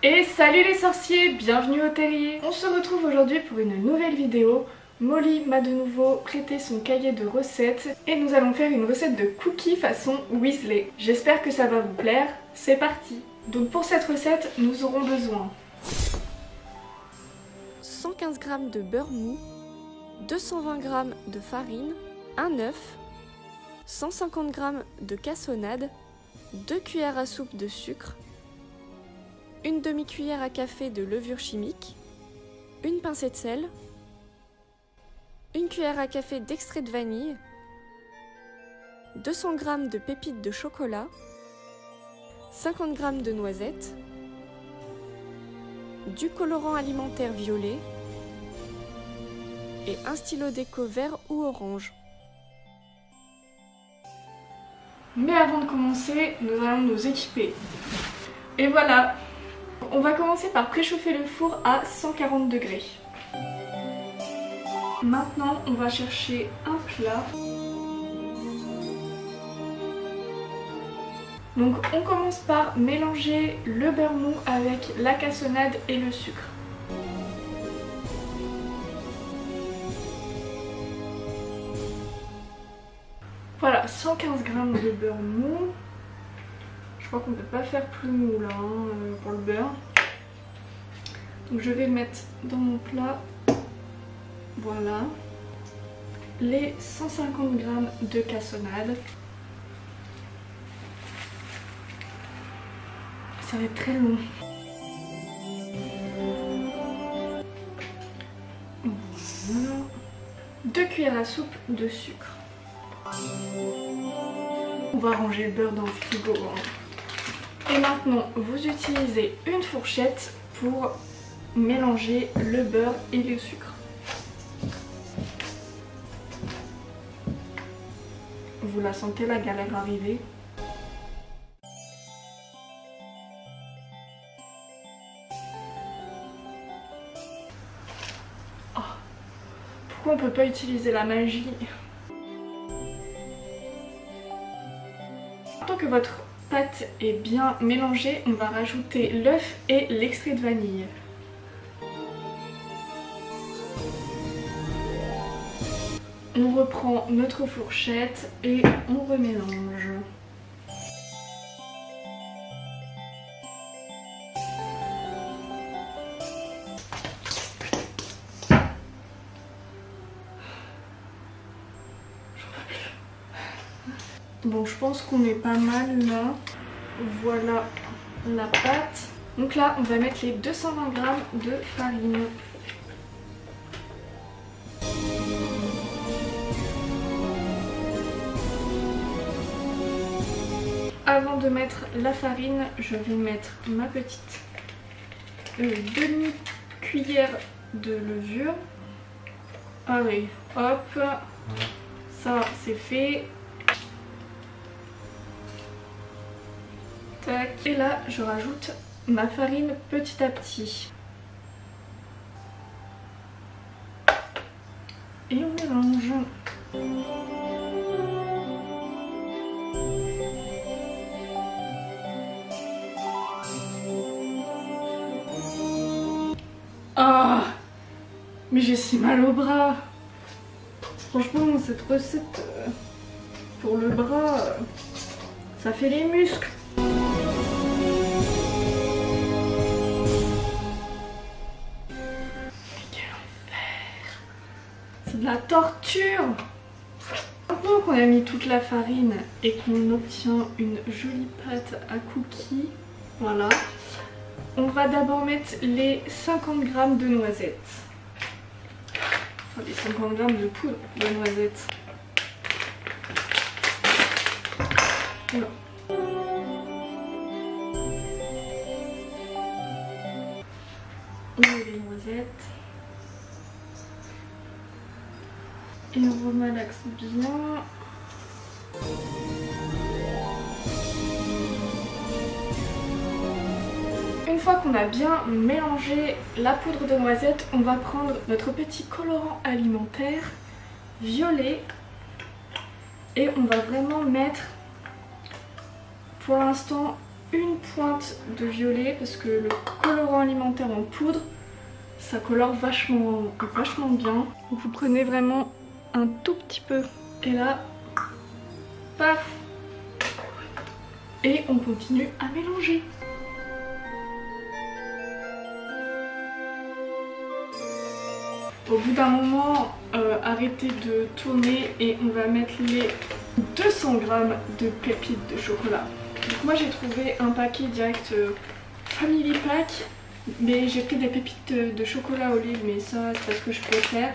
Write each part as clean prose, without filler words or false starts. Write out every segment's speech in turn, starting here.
Et salut les sorciers, bienvenue au terrier. On se retrouve aujourd'hui pour une nouvelle vidéo. Molly m'a de nouveau prêté son cahier de recettes et nous allons faire une recette de cookies façon Weasley. J'espère que ça va vous plaire, c'est parti. Donc pour cette recette, nous aurons besoin 115 g de beurre mou, 220 g de farine, un œuf, 150 g de cassonade, 2 cuillères à soupe de sucre, une demi-cuillère à café de levure chimique, une pincée de sel, une cuillère à café d'extrait de vanille, 200 g de pépites de chocolat, 50 g de noisettes, du colorant alimentaire violet et un stylo déco vert ou orange. Mais avant de commencer, nous allons nous équiper. Et voilà! On va commencer par préchauffer le four à 140 degrés. Maintenant, on va chercher un plat. Donc on commence par mélanger le beurre mou avec la cassonade et le sucre. Voilà, 115 g de beurre mou. Je crois qu'on ne peut pas faire plus mou là pour le beurre. Donc je vais le mettre dans mon plat. Voilà. Les 150 g de cassonade. Ça va être très long. Voilà. 2 cuillères à soupe de sucre. On va ranger le beurre dans le frigo. Et maintenant, vous utilisez une fourchette pour mélanger le beurre et le sucre. Vous la sentez la galère arriver? Oh. Pourquoi on peut pas utiliser la magie? Tant que votre pâte est bien mélangée, on va rajouter l'œuf et l'extrait de vanille. On reprend notre fourchette et on remélange. Bon, je pense qu'on est pas mal là. Voilà la pâte. Donc là, on va mettre les 220 g de farine. Avant de mettre la farine, je vais mettre ma petite demi-cuillère de levure. Allez, hop, ça c'est fait. Tac. Et là, je rajoute ma farine petit à petit. Et on mélange. Ah, mais j'ai si mal au bras. Franchement, cette recette pour le bras, ça fait les muscles. C'est de la torture. Maintenant qu'on a mis toute la farine et qu'on obtient une jolie pâte à cookies, voilà, on va d'abord mettre les 50 g de noisettes. Enfin, les 50 g de poudre de noisettes. Voilà. On met les noisettes. Et on remalaxe bien. Une fois qu'on a bien mélangé la poudre de noisette, on va prendre notre petit colorant alimentaire violet et on va vraiment mettre pour l'instant une pointe de violet parce que le colorant alimentaire en poudre, ça colore vachement bien. Donc vous prenez vraiment un tout petit peu et là, paf, et on continue à mélanger. Au bout d'un moment, arrêtez de tourner et on va mettre les 200 g de pépites de chocolat. Donc moi j'ai trouvé un paquet direct Family Pack, mais j'ai pris des pépites de chocolat au lait, mais ça c'est pas ce que je préfère.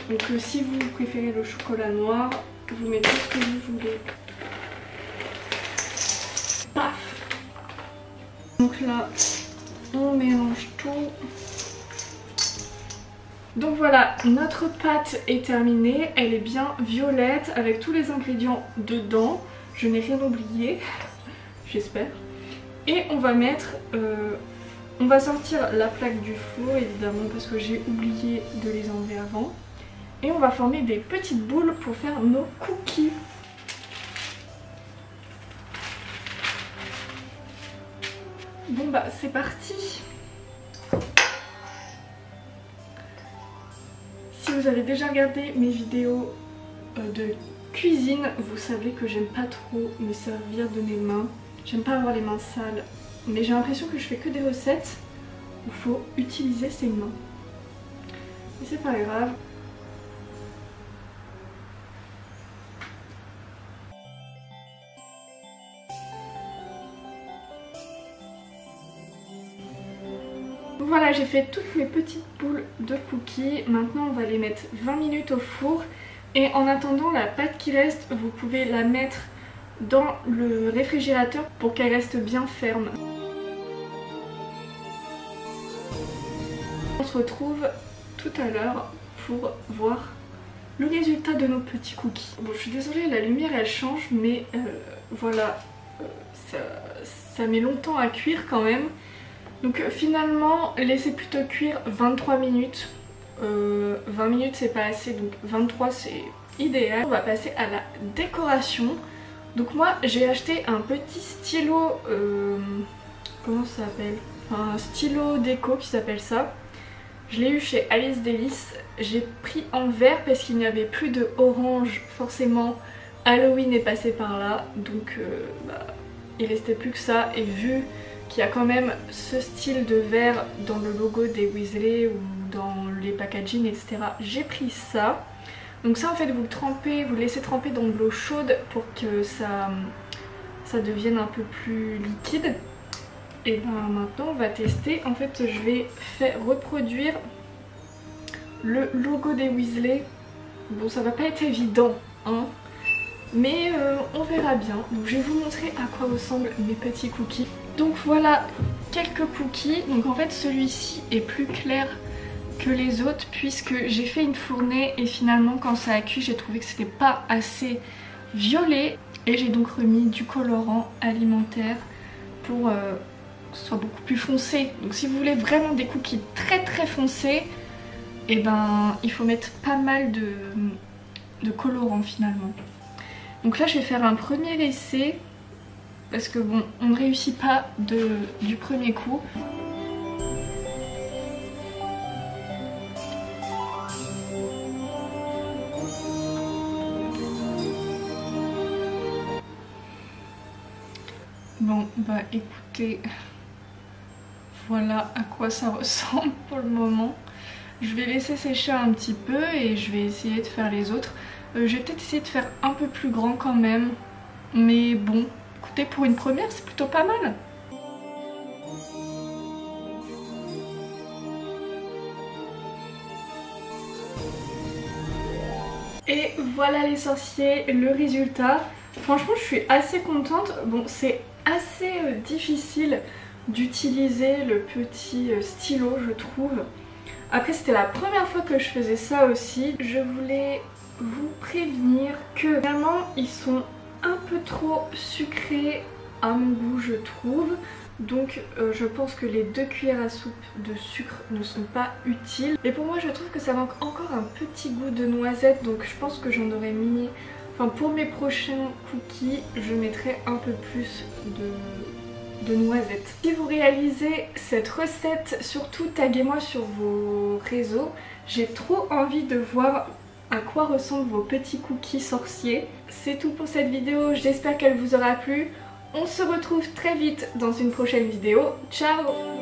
Donc si vous préférez le chocolat noir, vous mettez ce que vous voulez. Paf! Donc là, on mélange tout. Donc voilà, notre pâte est terminée, elle est bien violette avec tous les ingrédients dedans. Je n'ai rien oublié, j'espère. Et on va mettre, on va sortir la plaque du four évidemment parce que j'ai oublié de les enlever avant. Et on va former des petites boules pour faire nos cookies. Bon bah c'est parti. Si vous avez déjà regardé mes vidéos de cuisine, vous savez que j'aime pas trop me servir de mes mains. J'aime pas avoir les mains sales. Mais j'ai l'impression que je fais que des recettes où il faut utiliser ses mains. Mais c'est pas grave. Voilà, j'ai fait toutes mes petites boules de cookies. Maintenant on va les mettre 20 minutes au four. Et en attendant la pâte qui reste, vous pouvez la mettre dans le réfrigérateur pour qu'elle reste bien ferme. On se retrouve tout à l'heure pour voir le résultat de nos petits cookies. Bon, je suis désolée, la lumière elle change, mais voilà, ça met longtemps à cuire quand même. Donc finalement, laissez plutôt cuire 23 minutes. 20 minutes c'est pas assez, donc 23 c'est idéal. On va passer à la décoration. Donc moi j'ai acheté un petit stylo, comment ça s'appelle, un stylo déco qui s'appelle ça. Je l'ai eu chez Alice Delis. J'ai pris en vert parce qu'il n'y avait plus de orange, forcément Halloween est passé par là, donc il restait plus que ça. Et vu qu'il y a quand même ce style de vert dans le logo des Weasley ou dans les packaging etc, j'ai pris ça. Donc ça en fait vous le trempez, vous le laissez tremper dans de l'eau chaude pour que ça devienne un peu plus liquide. Et ben maintenant on va tester. En fait je vais reproduire le logo des Weasley. Bon ça va pas être évident hein, mais on verra bien. Donc je vais vous montrer à quoi ressemblent mes petits cookies. Donc voilà quelques cookies. Donc en fait celui-ci est plus clair que les autres puisque j'ai fait une fournée et finalement quand ça a cuit j'ai trouvé que c'était pas assez violet et j'ai donc remis du colorant alimentaire pour que ce soit beaucoup plus foncé. Donc si vous voulez vraiment des cookies très très foncés, et ben il faut mettre pas mal de colorant finalement. Donc là je vais faire un premier essai parce que bon on ne réussit pas du premier coup. Bon bah écoutez, voilà à quoi ça ressemble pour le moment. Je vais laisser sécher un petit peu et je vais essayer de faire les autres. Je vais peut-être essayer de faire un peu plus grand quand même. Mais bon, écoutez, pour une première c'est plutôt pas mal. Et voilà les sorciers, le résultat. Franchement je suis assez contente. Bon c'est assez difficile d'utiliser le petit stylo je trouve. Après c'était la première fois que je faisais ça aussi. Je voulais vous prévenir que vraiment ils sont un peu trop sucrés à mon goût je trouve. Donc je pense que les 2 cuillères à soupe de sucre ne sont pas utiles. Et pour moi je trouve que ça manque encore un petit goût de noisette. Donc je pense que j'en aurais mis... Enfin pour mes prochains cookies je mettrai un peu plus de noisettes. Si vous réalisez cette recette, surtout taguez-moi sur vos réseaux. J'ai trop envie de voir à quoi ressemblent vos petits cookies sorciers. C'est tout pour cette vidéo, j'espère qu'elle vous aura plu. On se retrouve très vite dans une prochaine vidéo. Ciao!